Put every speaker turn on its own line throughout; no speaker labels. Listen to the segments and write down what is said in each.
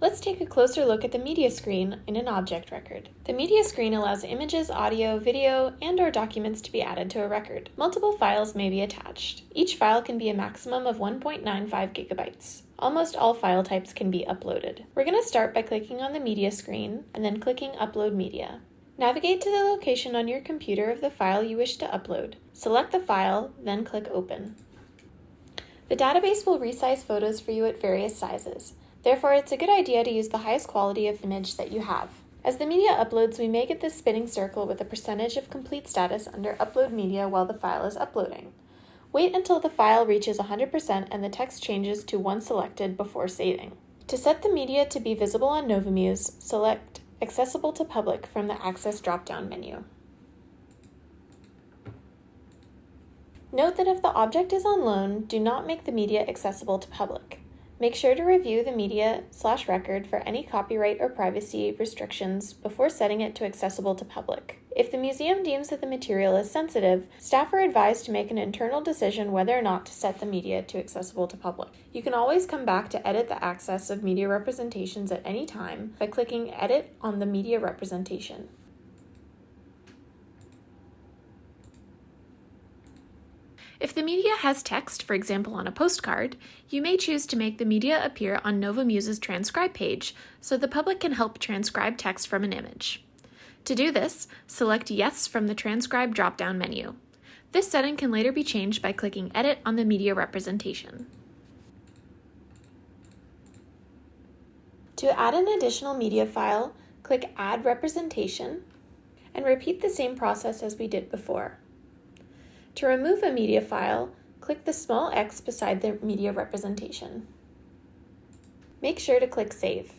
Let's take a closer look at the media screen in an object record. The media screen allows images, audio, video, and/or documents to be added to a record. Multiple files may be attached. Each file can be a maximum of 1.95 gigabytes. Almost all file types can be uploaded. We're going to start by clicking on the media screen and then clicking Upload Media. Navigate to the location on your computer of the file you wish to upload. Select the file, then click Open. The database will resize photos for you at various sizes. Therefore, it's a good idea to use the highest quality of image that you have. As the media uploads, we may get this spinning circle with a percentage of complete status under Upload Media while the file is uploading. Wait until the file reaches 100% and the text changes to one selected before saving. To set the media to be visible on NovaMuse, select Accessible to Public from the Access drop-down menu. Note that if the object is on loan, do not make the media accessible to public. Make sure to review the media/record for any copyright or privacy restrictions before setting it to accessible to public. If the museum deems that the material is sensitive, staff are advised to make an internal decision whether or not to set the media to accessible to public. You can always come back to edit the access of media representations at any time by clicking Edit on the media representation. If the media has text, for example on a postcard, you may choose to make the media appear on NovaMuse's transcribe page so the public can help transcribe text from an image. To do this, select Yes from the Transcribe drop-down menu. This setting can later be changed by clicking Edit on the media representation. To add an additional media file, click Add Representation and repeat the same process as we did before. To remove a media file, click the small X beside the media representation. Make sure to click Save.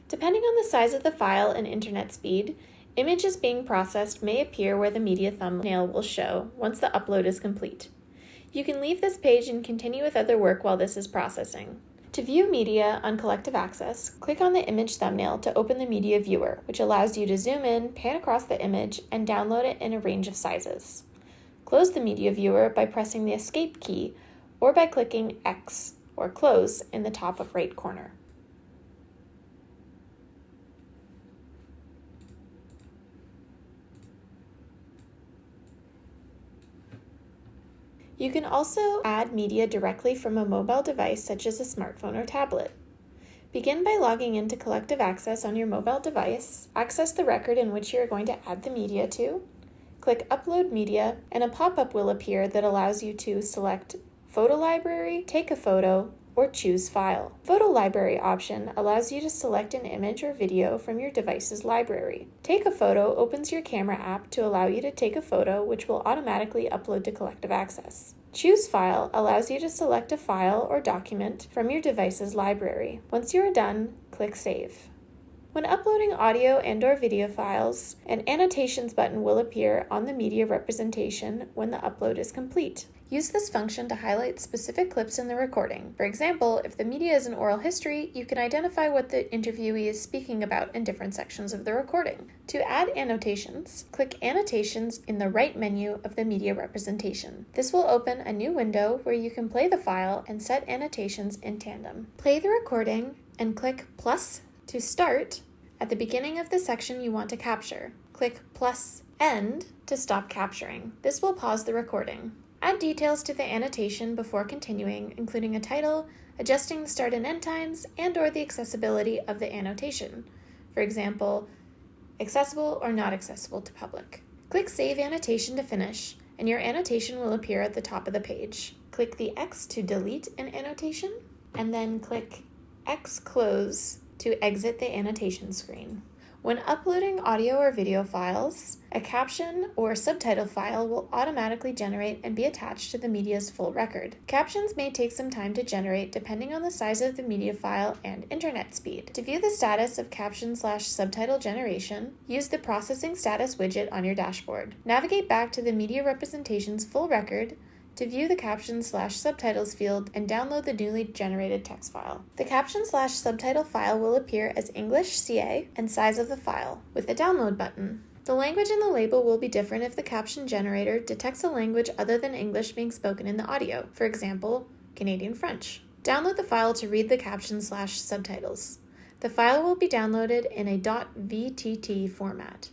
Depending on the size of the file and internet speed, images being processed may appear where the media thumbnail will show once the upload is complete. You can leave this page and continue with other work while this is processing. To view media on Collective Access, click on the image thumbnail to open the media viewer, which allows you to zoom in, pan across the image, and download it in a range of sizes. Close the media viewer by pressing the Escape key or by clicking X or Close in the top of right corner. You can also add media directly from a mobile device such as a smartphone or tablet. Begin by logging into Collective Access on your mobile device, access the record in which you are going to add the media to, click Upload Media, and a pop-up will appear that allows you to select Photo Library, Take a Photo, or Choose File. Photo Library option allows you to select an image or video from your device's library. Take a Photo opens your camera app to allow you to take a photo which will automatically upload to Collective Access. Choose File allows you to select a file or document from your device's library. Once you are done, click Save. When uploading audio and/or video files, an Annotations button will appear on the media representation when the upload is complete. Use this function to highlight specific clips in the recording. For example, if the media is an oral history, you can identify what the interviewee is speaking about in different sections of the recording. To add annotations, click Annotations in the right menu of the media representation. This will open a new window where you can play the file and set annotations in tandem. Play the recording and click plus to start at the beginning of the section you want to capture. Click plus end to stop capturing. This will pause the recording. Add details to the annotation before continuing, including a title, adjusting the start and end times, and/or the accessibility of the annotation. For example, accessible or not accessible to public. Click Save Annotation to finish, and your annotation will appear at the top of the page. Click the X to delete an annotation, and then click X Close to exit the annotation screen. When uploading audio or video files, a caption or subtitle file will automatically generate and be attached to the media's full record. Captions may take some time to generate depending on the size of the media file and internet speed. To view the status of caption/subtitle generation, use the Processing Status widget on your dashboard. Navigate back to the media representation's full record to view the captions/subtitles field and download the newly generated text file. The caption/subtitle file will appear as English CA and size of the file, with a download button. The language in the label will be different if the caption generator detects a language other than English being spoken in the audio, for example, Canadian French. Download the file to read the captions/subtitles. The file will be downloaded in a .vtt format.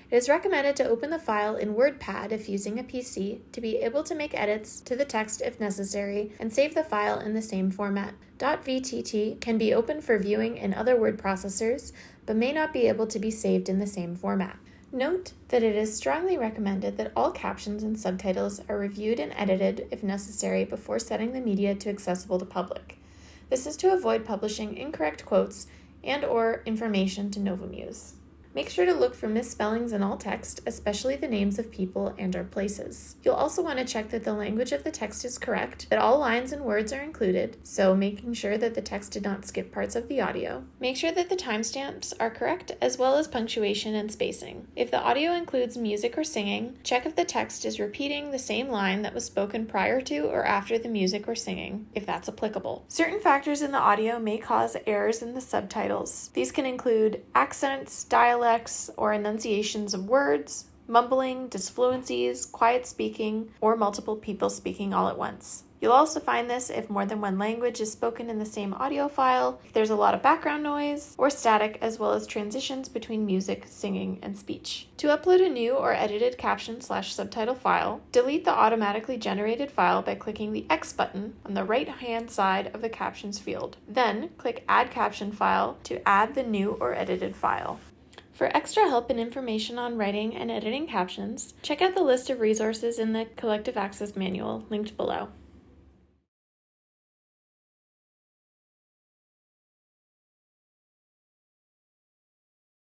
It is recommended to open the file in WordPad if using a PC to be able to make edits to the text if necessary and save the file in the same format. .vtt can be opened for viewing in other word processors, but may not be able to be saved in the same format. Note that it is strongly recommended that all captions and subtitles are reviewed and edited if necessary before setting the media to accessible to public. This is to avoid publishing incorrect quotes and/or information to Novamuse. Make sure to look for misspellings in all text, especially the names of people and/or places. You'll also want to check that the language of the text is correct, that all lines and words are included, so making sure that the text did not skip parts of the audio. Make sure that the timestamps are correct, as well as punctuation and spacing. If the audio includes music or singing, check if the text is repeating the same line that was spoken prior to or after the music or singing, if that's applicable. Certain factors in the audio may cause errors in the subtitles. These can include accents, dialects, or enunciations of words, mumbling, disfluencies, quiet speaking, or multiple people speaking all at once. You'll also find this if more than one language is spoken in the same audio file, if there's a lot of background noise or static, as well as transitions between music, singing, and speech. To upload a new or edited caption/subtitle file, delete the automatically generated file by clicking the X button on the right-hand side of the Captions field. Then, click Add Caption File to add the new or edited file. For extra help and information on writing and editing captions, check out the list of resources in the CollectiveAccess Manual linked below.